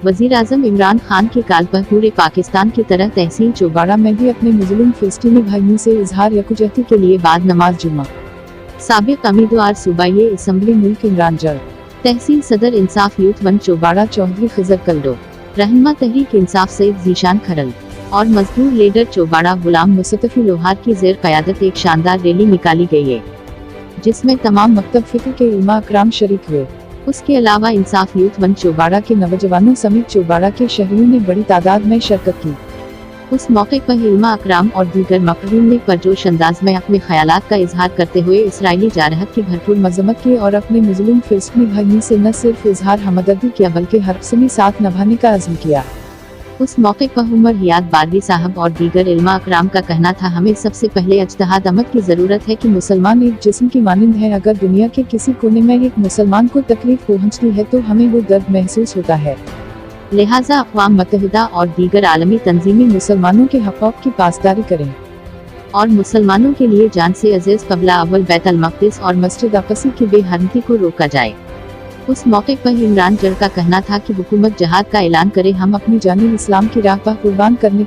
वजीर आजम इमरान खान के काल पर पूरे पाकिस्तान की तरह तहसील चौबाड़ा में भी अपने मुस्लिम फिलिस्तीनी भाइयों से इजहार यकजहती के लिए बाद नमाज जुमा। साबिक उम्मीदवार सूबाई असम्बली मुल्क इमरान जड़, तहसील सदर इंसाफ यूथ वन चौबाड़ा चौधरी खिजर कल्डो, रहनुमा तहरीक इंसाफ सईद जीशान खरल और मजदूर लीडर चौबाड़ा गुलाम मुस्तफी लोहार की जेर क़यादत एक शानदार रैली निकाली गई है, जिसमें तमाम मकतब फिक्र के उलमा अकराम शरीक हुए। उसके अलावा इंसाफ यूथ वन चौबाड़ा के नौजवानों समेत चौबाड़ा के शहरियों ने बड़ी तादाद में शिरकत की। उस मौके पर उलमा अकराम और दीगर मक़रून ने परजोश अंदाज में अपने ख्यालात का इजहार करते हुए इसराइली जारहत की भरपूर मजम्मत की और अपने मुस्लिम फिलिस्तीनी भाइयों से न सिर्फ इजहार हमदर्दी किया बल्कि हरसमी साथ निभाने का अज़्म किया। उस मौके पर उमर हियात बारवी साहब और दीगर इल्मा अकराम का कहना था, हमें सबसे पहले इज्तिहाद अमल की ज़रूरत है कि मुसलमान एक जिस्म की मानिंद है। अगर दुनिया के किसी कोने में एक मुसलमान को तकलीफ पहुंचती है तो हमें वो दर्द महसूस होता है। लिहाजा अक़वाम मुत्तहिदा और दीगर आलमी तंजीमें मुसलमानों के हक़ूक़ की पासदारी करें और मुसलमानों के लिए जान से अज़ीज़ क़िबला अव्वल बैतुल मक़दिस और मस्जिद अक़सा की बेहरमती को रोका जाए। उस मौके पर इमरान जड़ का कहना था कि हुकूमत जहाद का ऐलान करे, हम अपनी जान इस्लाम की राह पर कुर्बान करने